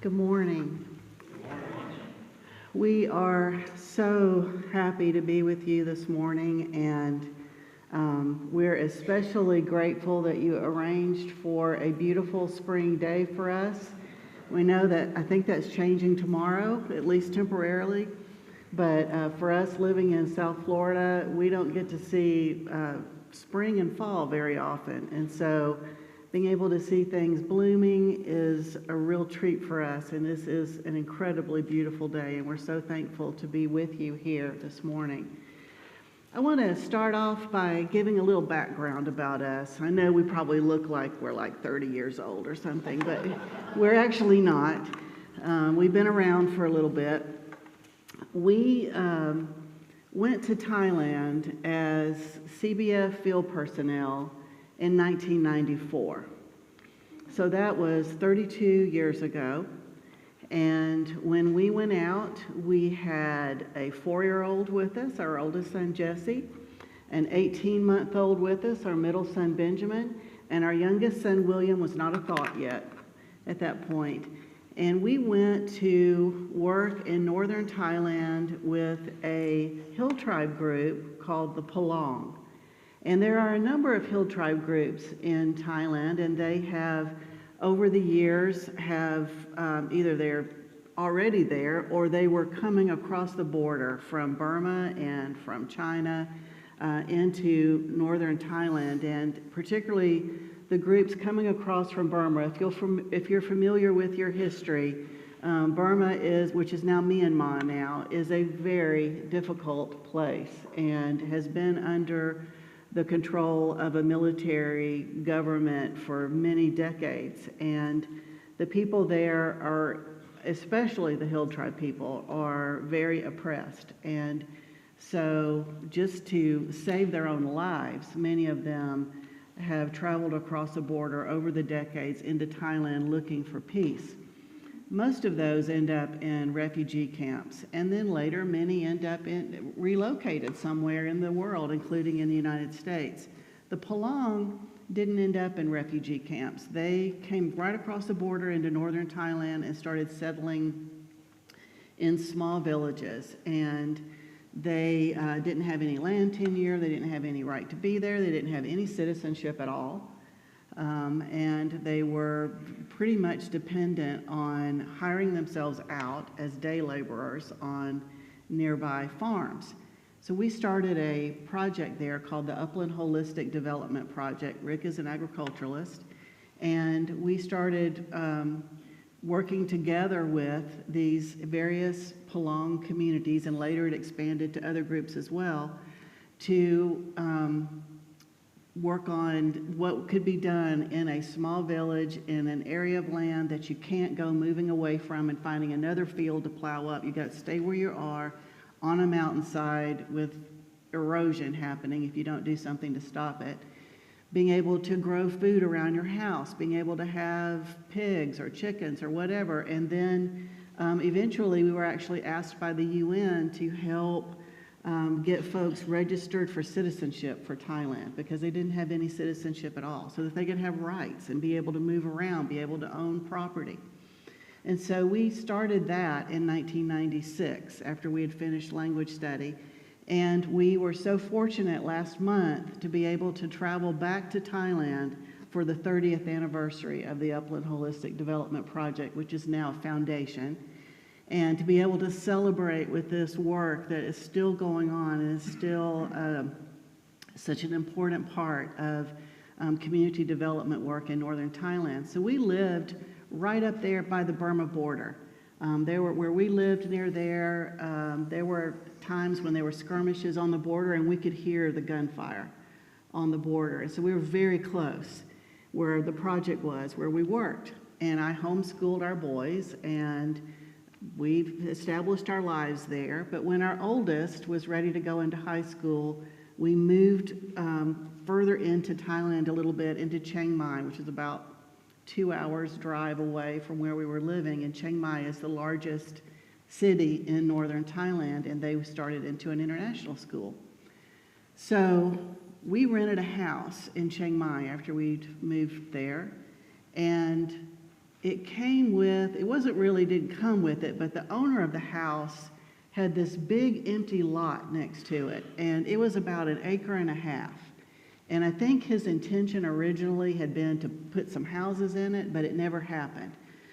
Good morning. We are so happy to be with you this morning, and we're especially grateful that you arranged for a beautiful spring day for us. We know that I think that's changing tomorrow, at least temporarily, but for us living in South Florida, we don't get to see spring and fall very often, and so being able to see things blooming is a real treat for us, and this is an incredibly beautiful day, and we're so thankful to be with you here this morning. I want to start off by giving a little background about us. I know we probably look like we're like 30 years old or something, but we're actually not. We've been around for a little bit. We went to Thailand as CBF field personnel in 1994. So that was 32 years ago. And when we went out, we had a 4-year-old with us, our oldest son Jesse, an 18-month-old with us, our middle son Benjamin, and our youngest son William was not a thought yet at that point. And we went to work in northern Thailand with a hill tribe group called the Palong. And there are a number of hill tribe groups in Thailand, and they have, over the years, have either they're already there or they were coming across the border from Burma and from China into northern Thailand, and particularly the groups coming across from Burma. If you're familiar with your history, Burma which is now Myanmar now, is a very difficult place and has been under the control of a military government for many decades. And the people there are, especially the hill tribe people, are very oppressed. And so just to save their own lives, many of them have traveled across the border over the decades into Thailand looking for peace. Most of those end up in refugee camps, and then later many end up relocated somewhere in the world, including in the United States. The Palong didn't end up in refugee camps. They came right across the border into northern Thailand and started settling in small villages, and they didn't have any land tenure, they didn't have any right to be there, they didn't have any citizenship at all. And they were pretty much dependent on hiring themselves out as day laborers on nearby farms. So we started a project there called the Upland Holistic Development Project. Rick is an agriculturalist, and we started working together with these various Palong communities, and later it expanded to other groups as well, to work on what could be done in a small village in an area of land that you can't go moving away from and finding another field to plow up. You've got to stay where you are on a mountainside with erosion happening if you don't do something to stop it. Being able to grow food around your house, being able to have pigs or chickens or whatever. And then eventually we were actually asked by the UN to help get folks registered for citizenship for Thailand, because they didn't have any citizenship at all, so that they could have rights and be able to move around, be able to own property. And so we started that in 1996 after we had finished language study, and we were so fortunate last month to be able to travel back to Thailand for the 30th anniversary of the Upland Holistic Development Project, which is now a foundation, and to be able to celebrate with this work that is still going on and is still such an important part of community development work in northern Thailand. So we lived right up there by the Burma border. Where we lived near there were times when there were skirmishes on the border, and we could hear the gunfire on the border. And so we were very close where the project was, where we worked. And I homeschooled our boys, and we've established our lives there. But when our oldest was ready to go into high school, we moved further into Thailand a little bit, into Chiang Mai, which is about 2 hours drive away from where we were living. And Chiang Mai is the largest city in northern Thailand, and they started into an international school. So we rented a house in Chiang Mai after we'd moved there, and it came with, it wasn't really, didn't come with it, but the owner of the house had this big empty lot next to it, and it was about 1.5 acres. And I think his intention originally had been to put some houses in it, but it never happened.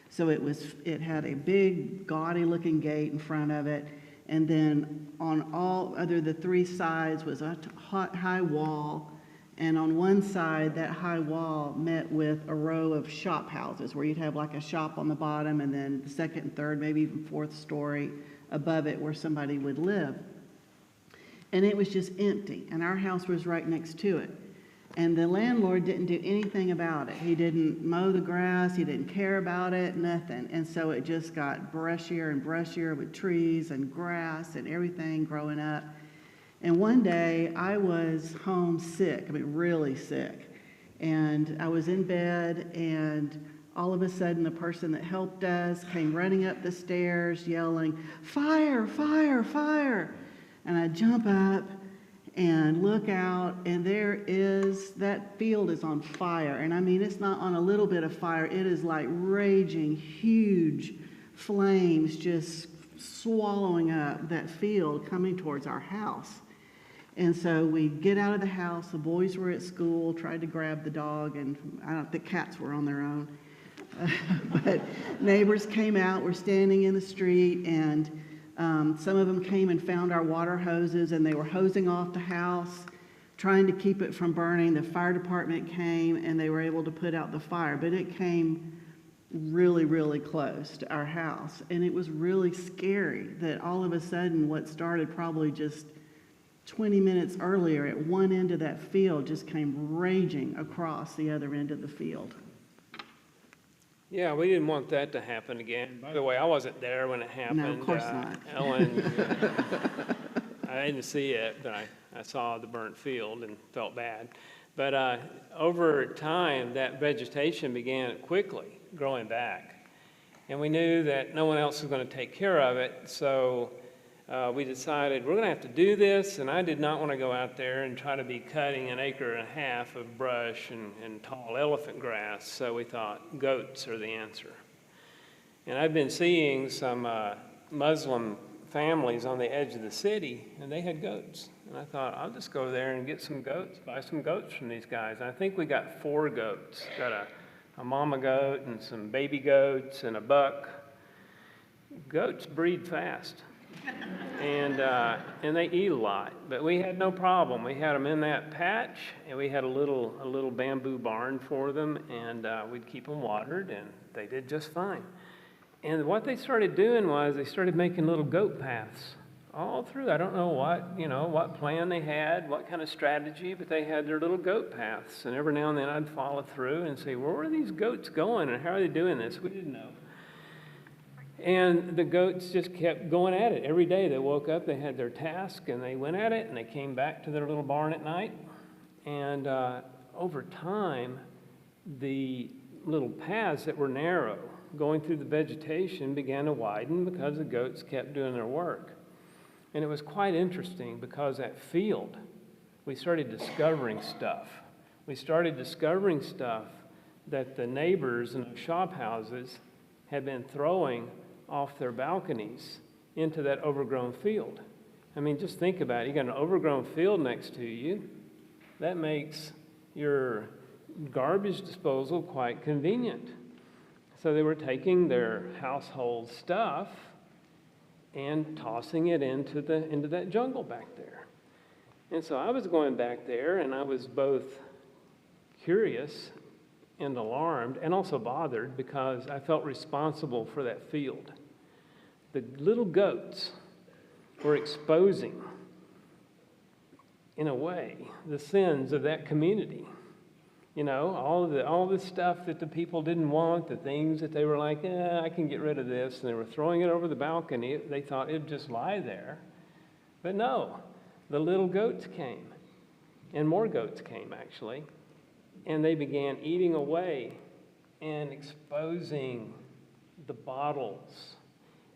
So it had a big, gaudy-looking gate in front of it, and then on all other the 3 sides was a high wall, and on one side, that high wall met with a row of shop houses where you'd have like a shop on the bottom, and then the second and third, maybe even 4th story above it where somebody would live. And it was just empty, and our house was right next to it. And the landlord didn't do anything about it. He didn't mow the grass, he didn't care about it, nothing. And so it just got brushier and brushier with trees and grass and everything growing up. And one day I was home sick, really sick. And I was in bed, and all of a sudden the person that helped us came running up the stairs yelling, "Fire, fire, fire!" And I jump up and look out, and that field is on fire. And I mean, it's not on a little bit of fire, it is like raging, huge flames just swallowing up that field coming towards our house. And so we get out of the house, the boys were at school, tried to grab the dog, and the cats were on their own. But neighbors came out, were standing in the street, and some of them came and found our water hoses, and they were hosing off the house, trying to keep it from burning. The fire department came, and they were able to put out the fire, but it came really, really close to our house. And it was really scary that all of a sudden what started probably just 20 minutes earlier at one end of that field just came raging across the other end of the field. Yeah, we didn't want that to happen again. By the way, I wasn't there when it happened. No, of course not. Ellen, I didn't see it, but I saw the burnt field and felt bad. But over time, that vegetation began quickly growing back. And we knew that no one else was going to take care of it, so we decided we're going to have to do this, and I did not want to go out there and try to be cutting 1.5 acres of brush and tall elephant grass, so we thought goats are the answer. And I've been seeing some Muslim families on the edge of the city, and they had goats. And I thought, I'll just go there and get some goats, buy some goats from these guys. And I think we got 4 goats. Got a mama goat and some baby goats and a buck. Goats breed fast. And they eat a lot, but we had no problem. We had them in that patch, and we had a little bamboo barn for them, and we'd keep them watered, and they did just fine. And what they started doing was they started making little goat paths all through. I don't know what plan they had, what kind of strategy, but they had their little goat paths, and every now and then I'd follow through and say, where are these goats going, and how are they doing this? We didn't know. And the goats just kept going at it. Every day they woke up, they had their task, and they went at it, and they came back to their little barn at night. And over time, the little paths that were narrow going through the vegetation began to widen because the goats kept doing their work. And it was quite interesting because that field, we started discovering stuff. We started discovering stuff that the neighbors in the shop houses had been throwing off their balconies into that overgrown field. I mean, just think about it. You got an overgrown field next to you. That makes your garbage disposal quite convenient. So they were taking their household stuff and tossing it into that jungle back there. And so I was going back there, and I was both curious and alarmed and also bothered because I felt responsible for that field. The little goats were exposing, in a way, the sins of that community. You know, all the stuff that the people didn't want, the things that they were like, I can get rid of this, and they were throwing it over the balcony. They thought it'd just lie there. But no, the little goats came, and more goats came, actually, and they began eating away and exposing the bottles,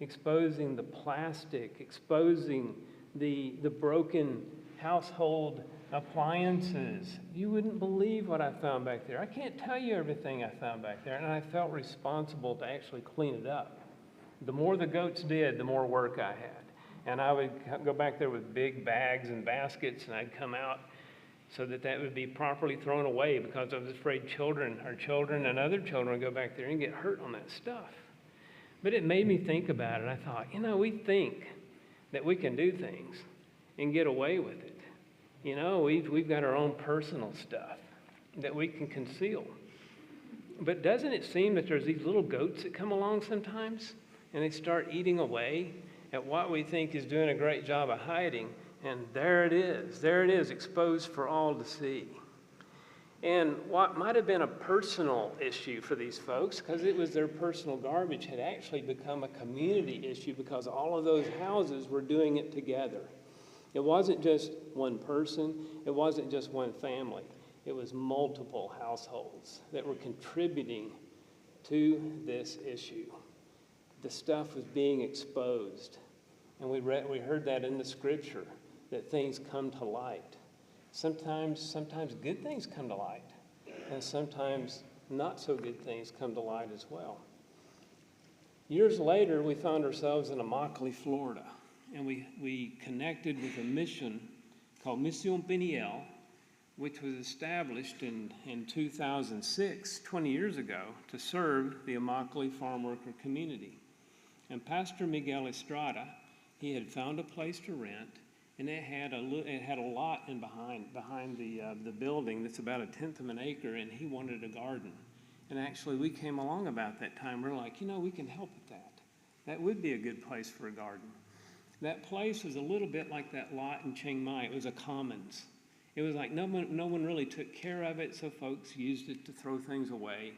exposing the plastic, exposing the broken household appliances. You wouldn't believe what I found back there. I can't tell you everything I found back there, and I felt responsible to actually clean it up. The more the goats did, the more work I had. And I would go back there with big bags and baskets, and I'd come out so that would be properly thrown away, because I was afraid our children and other children would go back there and get hurt on that stuff. But it made me think about it. I thought, we think that we can do things and get away with it. We've got our own personal stuff that we can conceal. But doesn't it seem that there's these little goats that come along sometimes, and they start eating away at what we think is doing a great job of hiding, and there it is, exposed for all to see. And what might have been a personal issue for these folks, because it was their personal garbage, had actually become a community issue, because all of those houses were doing it together. It wasn't just one person, it wasn't just one family. It was multiple households that were contributing to this issue. The stuff was being exposed. And we heard that in the scripture, that things come to light. Sometimes good things come to light, and sometimes not so good things come to light as well. Years later, we found ourselves in Immokalee, Florida, and we connected with a mission called Mission Peniel, which was established in 2006, 20 years ago, to serve the Immokalee farm worker community. And Pastor Miguel Estrada, he had found a place to rent, and it had a lot in behind the building that's about 1/10 of an acre, and he wanted a garden. And actually, we came along about that time. We're like, we can help with that. That would be a good place for a garden. That place was a little bit like that lot in Chiang Mai. It was a commons. It was like no one really took care of it, so folks used it to throw things away.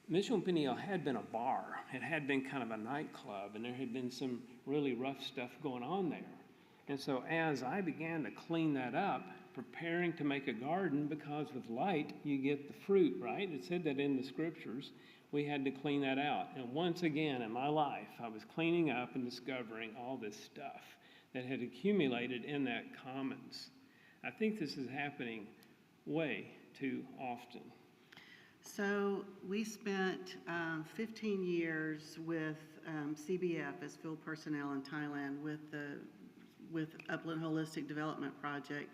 Mission Peniel had been a bar. It had been kind of a nightclub, and there had been some really rough stuff going on there. And so as I began to clean that up, preparing to make a garden, because with light, you get the fruit, right? It said that in the scriptures. We had to clean that out. And once again in my life, I was cleaning up and discovering all this stuff that had accumulated in that commons. I think this is happening way too often. So we spent 15 years with CBF as field personnel in Thailand with Upland Holistic Development Project.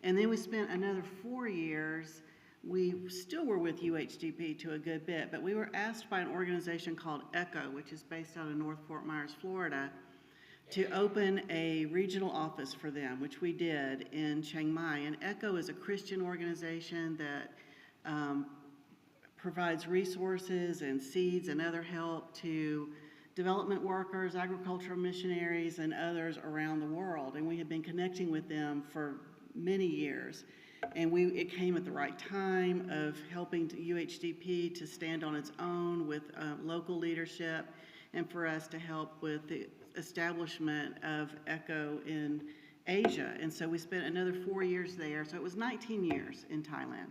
And then we spent another 4 years. We still were with UHDP to a good bit, but we were asked by an organization called ECHO, which is based out of North Fort Myers, Florida, to open a regional office for them, which we did in Chiang Mai. And ECHO is a Christian organization that provides resources and seeds and other help to development workers, agricultural missionaries, and others around the world. And we had been connecting with them for many years. And it came at the right time of helping UHDP to stand on its own with local leadership, and for us to help with the establishment of ECHO in Asia. And so we spent another 4 years there. So it was 19 years in Thailand.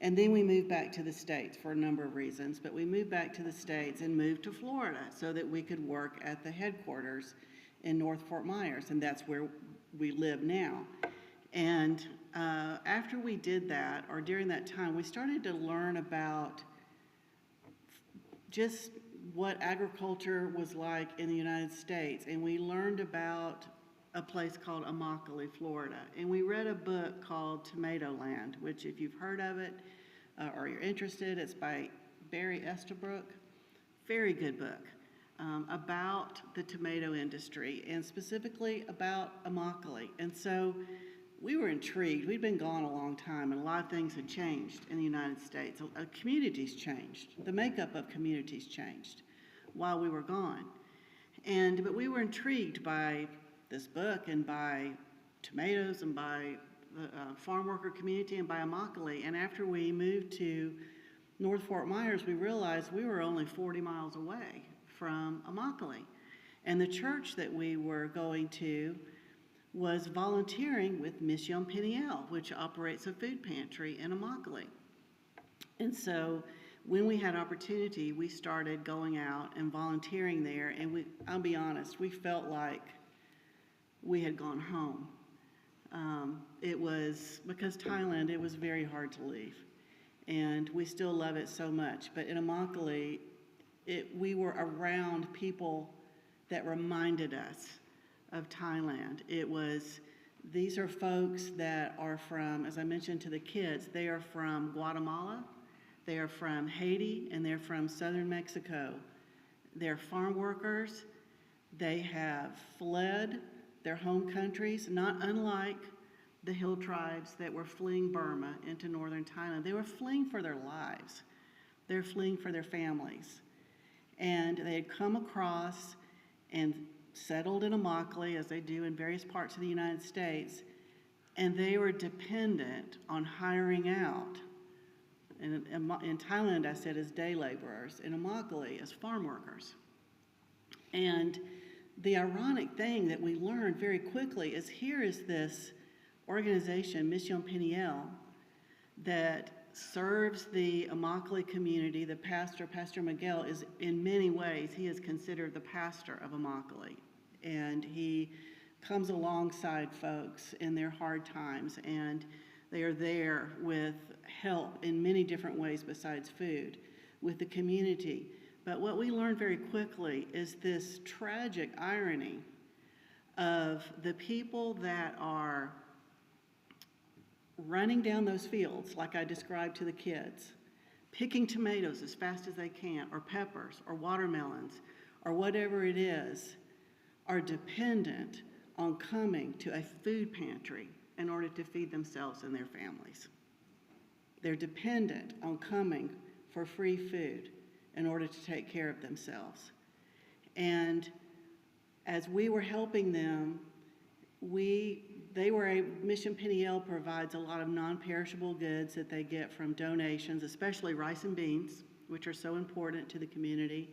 And then we moved back to the States for a number of reasons, but we moved back to the States and moved to Florida so that we could work at the headquarters in North Fort Myers, and that's where we live now. And after we did that, or during that time, we started to learn about just what agriculture was like in the United States. And we learned about a place called Immokalee, Florida. And we read a book called Tomato Land, which if you've heard of it or you're interested, it's by Barry Estabrook. Very good book about the tomato industry, and specifically about Immokalee. And so we were intrigued. We'd been gone a long time, and a lot of things had changed in the United States. Communities changed. The makeup of communities changed while we were gone. But we were intrigued by this book and by tomatoes and by the farm worker community and by Immokalee. And after we moved to North Fort Myers, we realized we were only 40 miles away from Immokalee. And the church that we were going to was volunteering with Mission Peniel, which operates a food pantry in Immokalee. And so when we had opportunity, we started going out and volunteering there. And I'll be honest, we felt like we had gone home. It was, because Thailand, it was very hard to leave. And we still love it so much. But in Immokalee, we were around people that reminded us of Thailand. These are folks that are from, as I mentioned to the kids, they are from Guatemala, they are from Haiti, and they're from southern Mexico. They're farm workers. They have fled their home countries, not unlike the hill tribes that were fleeing Burma into northern Thailand. They were fleeing for their lives. They're fleeing for their families. And they had come across and settled in Immokalee, as they do in various parts of the United States, and they were dependent on hiring out. And in Thailand, I said, as day laborers. In Immokalee, as farm workers. And the ironic thing that we learned very quickly is here is this organization, Mission Peniel, that serves the Immokalee community. The pastor, Pastor Miguel, is in many ways, he is considered the pastor of Immokalee. And he comes alongside folks in their hard times, and they are there with help in many different ways besides food with the community. But what we learned very quickly is this tragic irony of the people that are running down those fields, like I described to the kids, picking tomatoes as fast as they can, or peppers, or watermelons, or whatever it is, are dependent on coming to a food pantry in order to feed themselves and their families. They're dependent on coming for free food in order to take care of themselves. And as we were helping them, Mission Peniel provides a lot of non-perishable goods that they get from donations, especially rice and beans, which are so important to the community,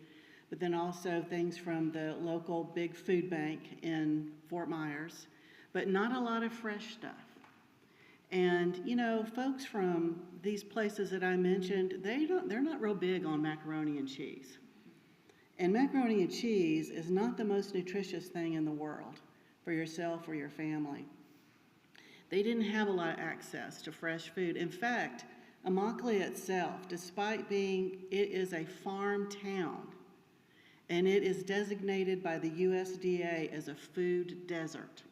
but then also things from the local big food bank in Fort Myers, but not a lot of fresh stuff. And, folks from these places that I mentioned, they're not real big on macaroni and cheese. And macaroni and cheese is not the most nutritious thing in the world for yourself or your family. They didn't have a lot of access to fresh food. In fact, Immokalee itself, despite it is a farm town, and it is designated by the USDA as a food desert,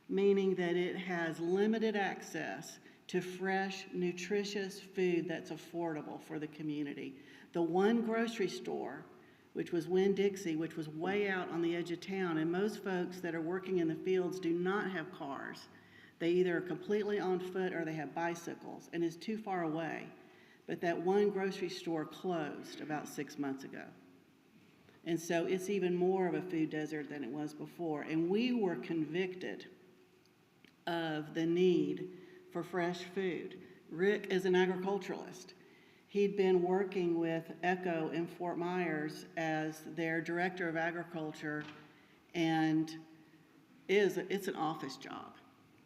meaning that it has limited access to fresh, nutritious food that's affordable for the community. The one grocery store, which was Winn-Dixie, which was way out on the edge of town, and most folks that are working in the fields do not have cars. They either are completely on foot or they have bicycles, and it's too far away. But that one grocery store closed about 6 months ago. And so it's even more of a food desert than it was before. And we were convicted of the need for fresh food. Rick is an agriculturalist. He'd been working with ECHO in Fort Myers as their director of agriculture, and it's an office job.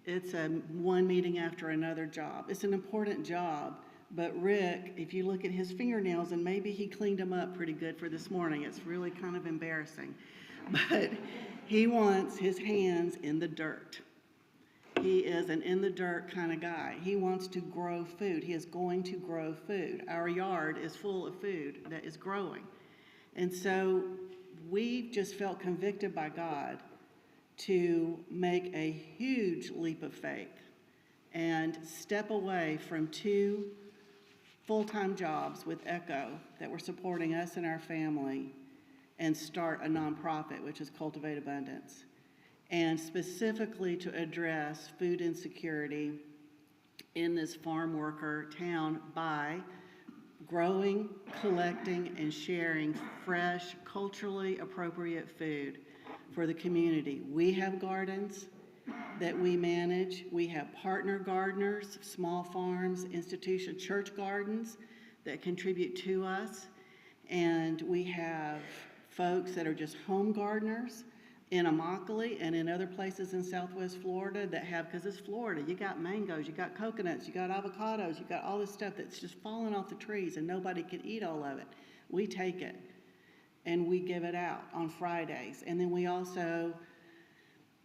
It's a one meeting after another job. It's an important job, but Rick, if you look at his fingernails, and maybe he cleaned them up pretty good for this morning, it's really kind of embarrassing, but he wants his hands in the dirt. He is an in-the-dirt kind of guy. He wants to grow food. He is going to grow food. Our yard is full of food that is growing. And so we just felt convicted by God to make a huge leap of faith and step away from 2 full-time jobs with ECHO that were supporting us and our family and start a nonprofit, which is Cultivate Abundance, and specifically to address food insecurity in this farm worker town by growing, collecting, and sharing fresh, culturally appropriate food for the community. We have gardens that we manage. We have partner gardeners, small farms, institution, church gardens that contribute to us. And we have folks that are just home gardeners in Immokalee and in other places in Southwest Florida that have, because it's Florida, you got mangoes, you got coconuts, you got avocados, you got all this stuff that's just falling off the trees and nobody can eat all of it. We take it and we give it out on Fridays. And then we also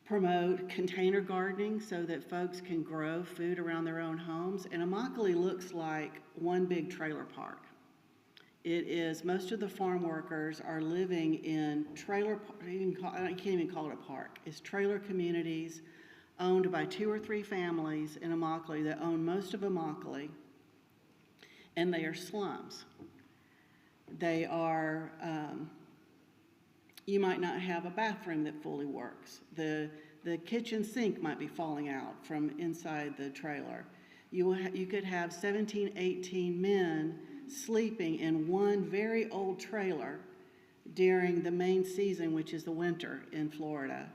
promote container gardening so that folks can grow food around their own homes. And Immokalee looks like one big trailer park. It is, most of the farm workers are living in trailer, I can't even call it a park. It's trailer communities owned by 2 or 3 families in Immokalee that own most of Immokalee, and they are slums. They are, you might not have a bathroom that fully works. The kitchen sink might be falling out from inside the trailer. You could have 17, 18 men sleeping in one very old trailer during the main season, which is the winter in Florida.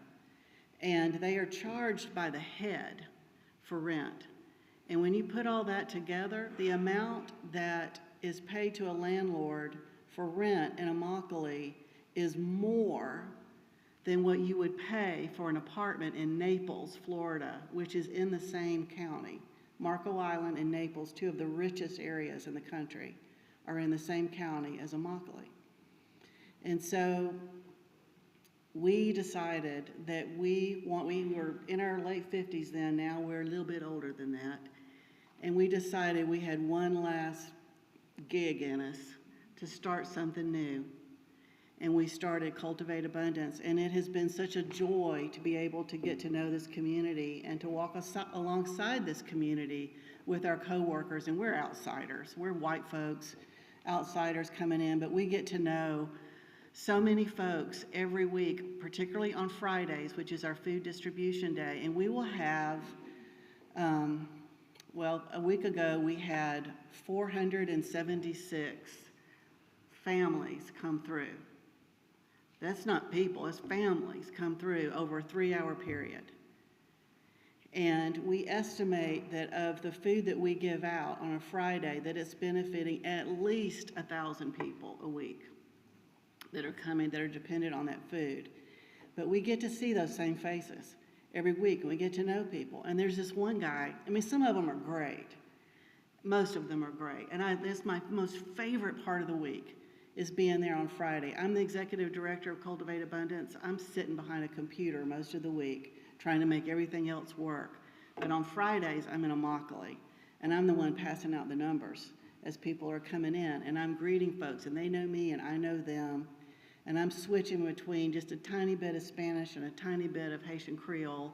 And they are charged by the head for rent. And when you put all that together, the amount that is paid to a landlord for rent in Immokalee is more than what you would pay for an apartment in Naples, Florida, which is in the same county. Marco Island and Naples, 2 of the richest areas in the country, are in the same county as Immokalee. And so we decided that we were in our late 50s then, now we're a little bit older than that, and we decided we had one last gig in us to start something new. And we started Cultivate Abundance, and it has been such a joy to be able to get to know this community and to walk alongside this community with our coworkers. And we're outsiders. We're white folks, outsiders coming in, but we get to know so many folks every week, particularly on Fridays, which is our food distribution day. And we will have, a week ago we had 476 families come through. That's not people, it's families come through over a 3-hour period. And we estimate that of the food that we give out on a Friday, that it's benefiting at least 1,000 people a week that are coming, that are dependent on that food. But we get to see those same faces every week, and we get to know people. And there's this one guy, I mean, some of them are great. Most of them are great. And that's my most favorite part of the week, is being there on Friday. I'm the executive director of Cultivate Abundance. I'm sitting behind a computer most of the week trying to make everything else work. But on Fridays, I'm in Immokalee, and I'm the one passing out the numbers as people are coming in. And I'm greeting folks, and they know me, and I know them. And I'm switching between just a tiny bit of Spanish and a tiny bit of Haitian Creole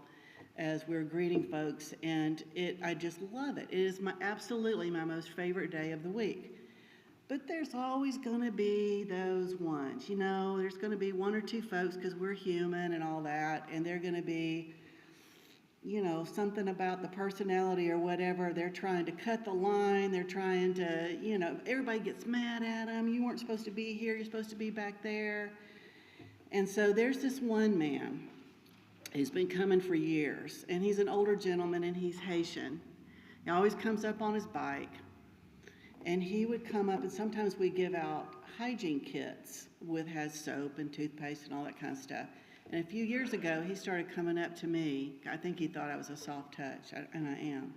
as we're greeting folks. And I just love it. It is absolutely my most favorite day of the week. But there's always going to be those ones, there's going to be 1 or 2 folks, because we're human and all that, and they're going to be, something about the personality or whatever. They're trying to cut the line. They're trying to, everybody gets mad at them. You weren't supposed to be here. You're supposed to be back there. And so there's this one man. He's been coming for years, and he's an older gentleman, and he's Haitian. He always comes up on his bike. And he would come up, and sometimes we give out hygiene kits has soap and toothpaste and all that kind of stuff. And a few years ago, he started coming up to me. I think he thought I was a soft touch, and I am.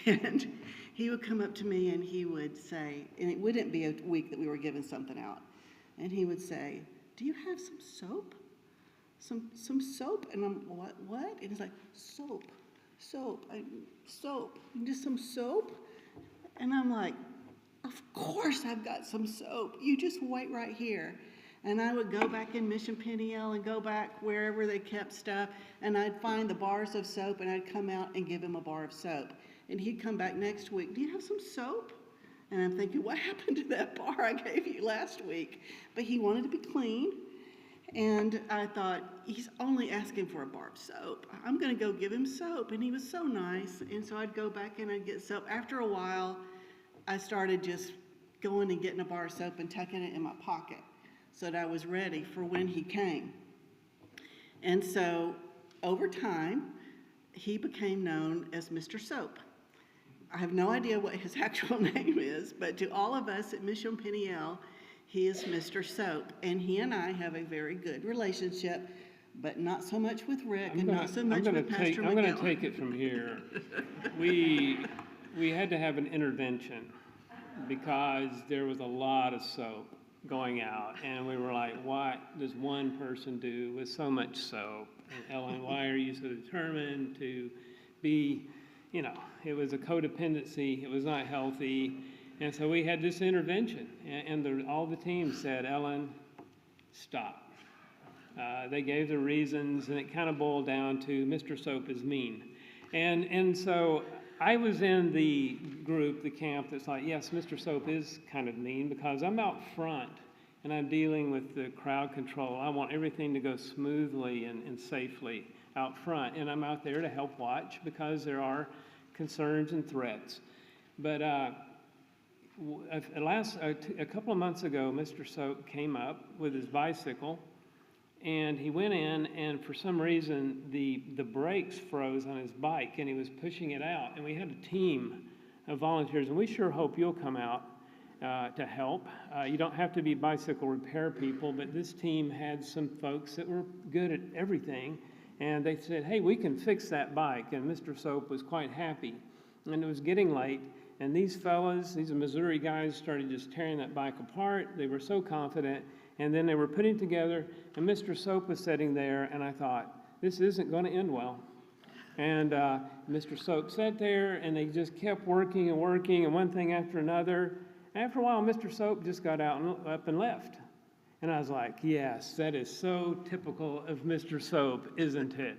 And he would come up to me and he would say, and it wouldn't be a week that we were giving something out, and he would say, "Do you have some soap? Some soap?" And I'm, what? And he's like, soap, just some soap? And I'm like, "Of course I've got some soap. You just wait right here." And I would go back in Mission Peniel and go back wherever they kept stuff, and I'd find the bars of soap, and I'd come out and give him a bar of soap. And he'd come back next week, "Do you have some soap?" And I'm thinking, what happened to that bar I gave you last week? But he wanted to be clean, and I thought, he's only asking for a bar of soap. I'm going to go give him soap. And he was so nice, and so I'd go back and I'd get soap. After a while, I started just going and getting a bar of soap and tucking it in my pocket so that I was ready for when he came. And so over time, he became known as Mr. Soap. I have no idea what his actual name is, but to all of us at Mission Peniel, he is Mr. Soap. And he and I have a very good relationship, but not so much with Rick and not so much with Pastor McGill. I'm going to take it from here. We had to have an intervention because there was a lot of soap. going out, and we were like, what does one person do with so much soap? And Ellen, why are you so determined to be, it was a codependency, it was not healthy. And so we had this intervention, and all the team said, Ellen, stop. They gave the reasons, and it kind of boiled down to Mr. Soap is mean. And so I was in the group, the camp, that's like, yes, Mr. Soap is kind of mean, because I'm out front and I'm dealing with the crowd control. I want everything to go smoothly and safely out front, and I'm out there to help watch because there are concerns and threats. But a couple of months ago, Mr. Soap came up with his bicycle, and he went in, and for some reason, the brakes froze on his bike, and he was pushing it out. And we had a team of volunteers, and we sure hope you'll come out to help. You don't have to be bicycle repair people, but this team had some folks that were good at everything, and they said, hey, we can fix that bike. And Mr. Soap was quite happy. And it was getting late, and these fellas, these Missouri guys, started just tearing that bike apart. They were so confident. And then they were putting together, and Mr. Soap was sitting there, and I thought, this isn't going to end well. And Mr. Soap sat there, and they just kept working and working, and one thing after another. After a while, Mr. Soap just got out and up and left. And I was like, yes, that is so typical of Mr. Soap, isn't it?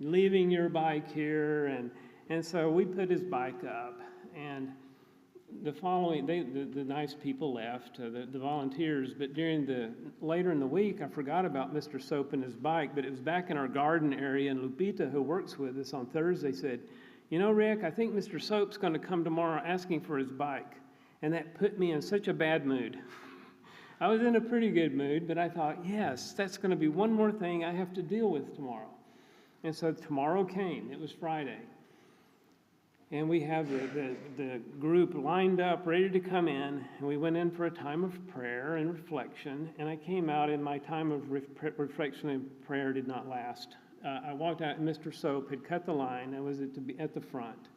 Leaving your bike here, and so we put his bike up, and the following, the nice people left, the volunteers, but later in the week, I forgot about Mr. Soap and his bike, but it was back in our garden area, and Lupita, who works with us on Thursday, said, Rick, I think Mr. Soap's going to come tomorrow asking for his bike. And that put me in such a bad mood. I was in a pretty good mood, but I thought, yes, that's going to be one more thing I have to deal with tomorrow. And so tomorrow came. It was Friday. And we have the group lined up, ready to come in, and we went in for a time of prayer and reflection, and I came out, and my time of reflection and prayer did not last. I walked out, and Mr. Soap had cut the line. I was at the front.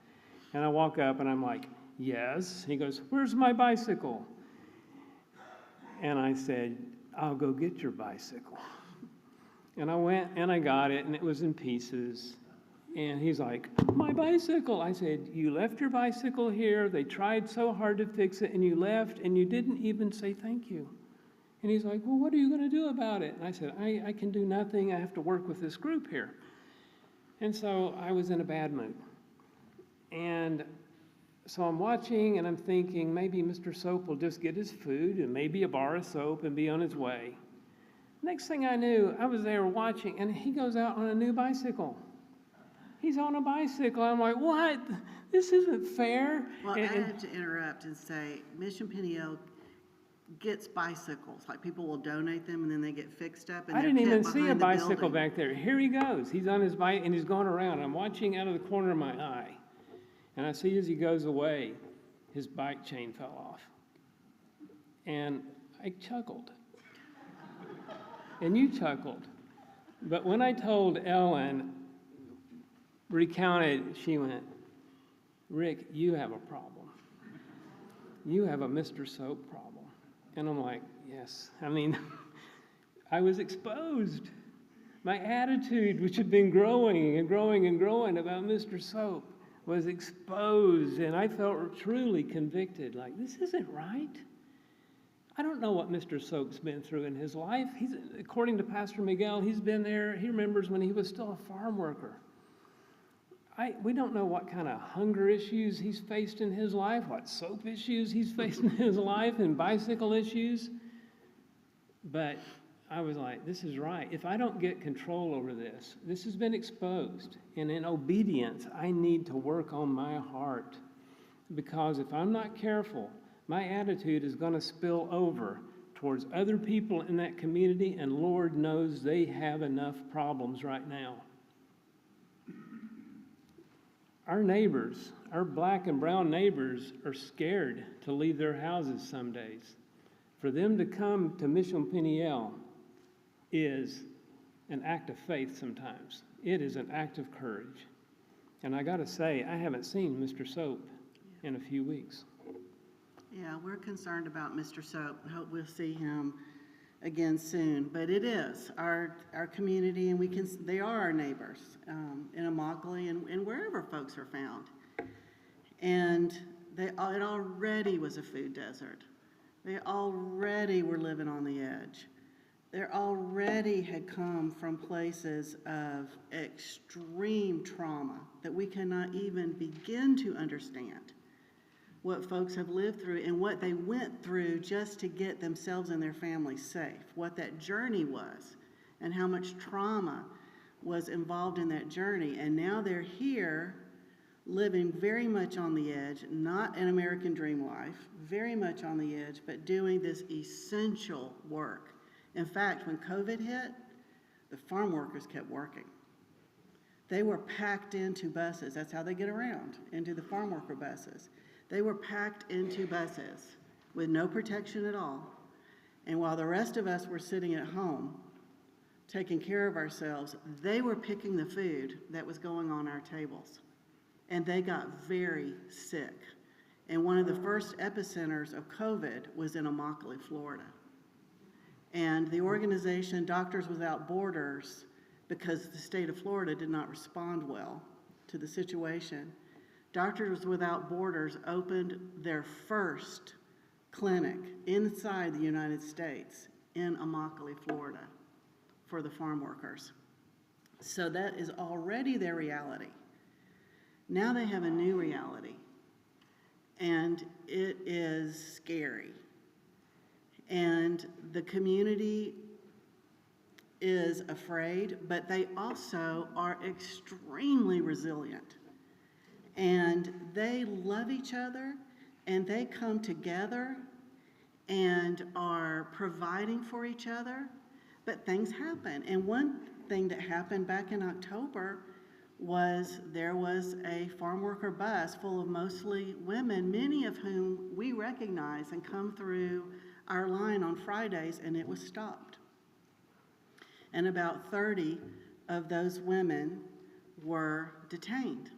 And I walk up, and I'm like, yes. He goes, where's my bicycle? And I said, I'll go get your bicycle. And I went, and I got it, and it was in pieces. And he's like, my bicycle. I said, you left your bicycle here. They tried so hard to fix it, and you left, and you didn't even say thank you. And he's like, well, what are you going to do about it? And I said, I can do nothing. I have to work with this group here. And so I was in a bad mood. And so I'm watching, and I'm thinking, maybe Mr. Soap will just get his food and maybe a bar of soap and be on his way. Next thing I knew, I was there watching, and he goes out on a new bicycle. He's on a bicycle. I'm like, what? This isn't fair. Well, I have to interrupt and say, Mission Peniel gets bicycles. Like, people will donate them, and then they get fixed up. And I didn't even see a bicycle back there. Here he goes. He's on his bike, and he's going around. I'm watching out of the corner of my eye. And I see as he goes away, his bike chain fell off. And I chuckled. And you chuckled. But when I told Ellen, recounted, she went, Rick, you have a problem. You have a Mr. Soap problem. And I'm like, yes. I mean, I was exposed. My attitude, which had been growing and growing and growing about Mr. Soap, was exposed, and I felt truly convicted. Like, this isn't right. I don't know what Mr. Soap's been through in his life. According to Pastor Miguel, he's been there. He remembers when he was still a farm worker. We don't know what kind of hunger issues he's faced in his life, what soap issues he's faced in his life, and bicycle issues. But I was like, this is right. If I don't get control over this, this has been exposed. And in obedience, I need to work on my heart. Because if I'm not careful, my attitude is going to spill over towards other people in that community, and Lord knows they have enough problems right now. Our neighbors, our black and brown neighbors, are scared to leave their houses some days. For them to come to Mission Peniel is an act of faith sometimes. It is an act of courage. And I got to say, I haven't seen Mr. Soap in a few weeks. Yeah, we're concerned about Mr. Soap. Hope we'll see him again soon. But it is our community, and they are our neighbors in Immokalee and wherever folks are found. And it already was a food desert. They already were living on the edge. They already had come from places of extreme trauma that we cannot even begin to understand what folks have lived through and what they went through just to get themselves and their families safe, what that journey was, and how much trauma was involved in that journey. And now they're here living very much on the edge, not an American dream life, very much on the edge, but doing this essential work. In fact, when COVID hit, the farm workers kept working. They were packed into buses. That's how they get around, into the farm worker buses. They were packed into buses with no protection at all. And while the rest of us were sitting at home, taking care of ourselves, they were picking the food that was going on our tables. And they got very sick. And one of the first epicenters of COVID was in Immokalee, Florida. And the organization Doctors Without Borders, because the state of Florida did not respond well to the situation, Doctors Without Borders opened their first clinic inside the United States in Immokalee, Florida, for the farm workers. So that is already their reality. Now they have a new reality, and it is scary. And the community is afraid, but they also are extremely resilient. And they love each other, and they come together and are providing for each other, but things happen. And one thing that happened back in October was there was a farm worker bus full of mostly women, many of whom we recognize and come through our line on Fridays, and it was stopped. And about 30 of those women were detained.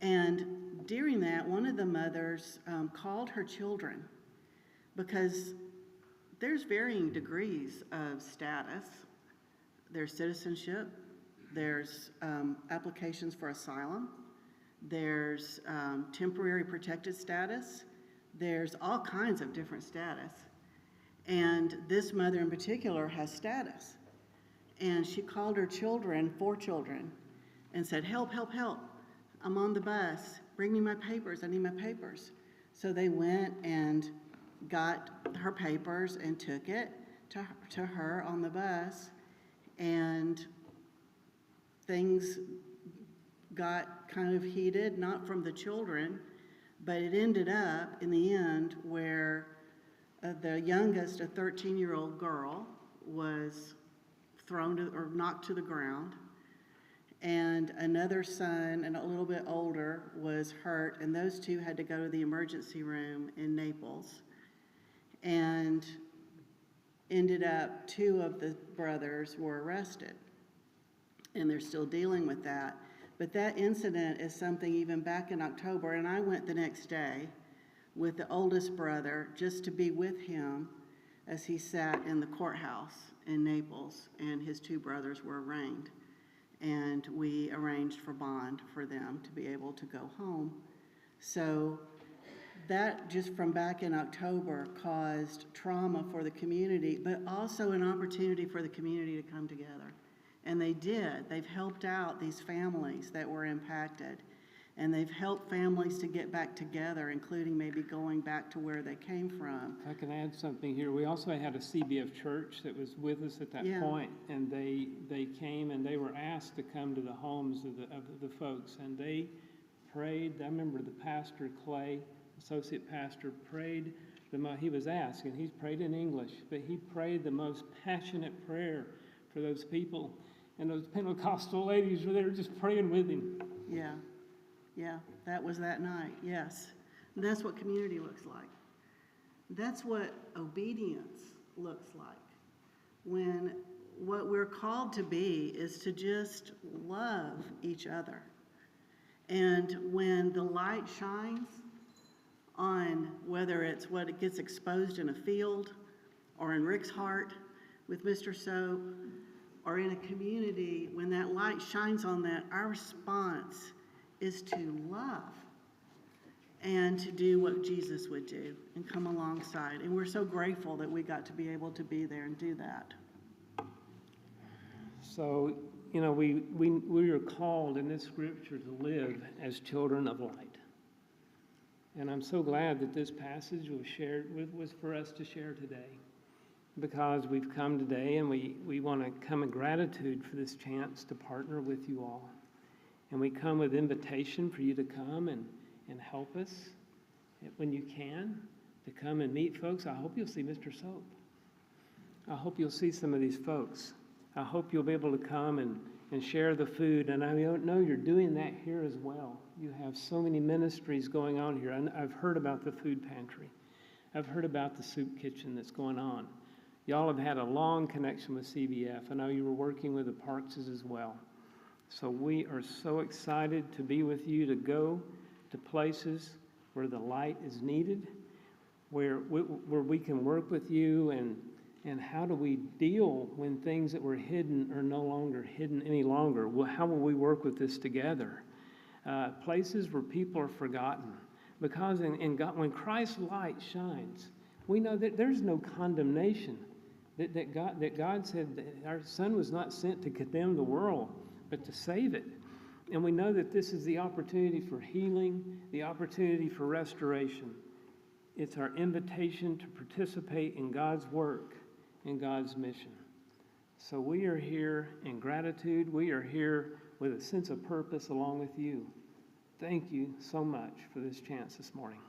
And during that, one of the mothers called her children, because there's varying degrees of status. There's citizenship, there's applications for asylum, there's temporary protected status, there's all kinds of different status. And this mother in particular has status. And she called her children, 4 children, and said, "Help, help, help. I'm on the bus. Bring me my papers. I need my papers." So they went and got her papers and took it to her on the bus. And things got kind of heated, not from the children, but it ended up in the end where the youngest, a 13-year-old girl, was knocked to the ground, and another son, and a little bit older, was hurt, and those two had to go to the emergency room in Naples. And ended up 2 of the brothers were arrested, and they're still dealing with that. But that incident is something even back in October, and I went the next day with the oldest brother just to be with him as he sat in the courthouse in Naples, and his 2 brothers were arraigned. And we arranged for bond for them to be able to go home. So that, just from back in October, caused trauma for the community, but also an opportunity for the community to come together. And they did. They've helped out these families that were impacted. And they've helped families to get back together, including maybe going back to where they came from. If I can add something here, we also had a CBF church that was with us at that point, and they came and they were asked to come to the homes of the folks, and they prayed. I remember the pastor, Clay, associate pastor, prayed. He was asked, and he prayed in English, but he prayed the most passionate prayer for those people. And those Pentecostal ladies were there just praying with him. Yeah, that was that night, yes. And that's what community looks like. That's what obedience looks like. When what we're called to be is to just love each other. And when the light shines on whether it's what it gets exposed in a field or in Rick's heart with Mr. Soap or in a community, when that light shines on that, our response is to love and to do what Jesus would do and come alongside. And we're so grateful that we got to be able to be there and do that. So, you know, we are called in this scripture to live as children of light. And I'm so glad that this passage was for us to share today, because we've come today and we want to come in gratitude for this chance to partner with you all. And we come with invitation for you to come and help us when you can, to come and meet folks. I hope you'll see Mr. Soap. I hope you'll see some of these folks. I hope you'll be able to come and share the food. And I know you're doing that here as well. You have so many ministries going on here. I've heard about the food pantry. I've heard about the soup kitchen that's going on. Y'all have had a long connection with CBF. I know you were working with the Parkses as well. So we are so excited to be with you, to go to places where the light is needed, where we can work with you, and how do we deal when things that were hidden are no longer hidden any longer? Well, how will we work with this together? Places where people are forgotten. Because in God, when Christ's light shines, we know that there's no condemnation. That God said that our Son was not sent to condemn the world, but to save it. And we know that this is the opportunity for healing, the opportunity for restoration. It's our invitation to participate in God's work, in God's mission. So we are here in gratitude. We are here with a sense of purpose along with you. Thank you so much for this chance this morning.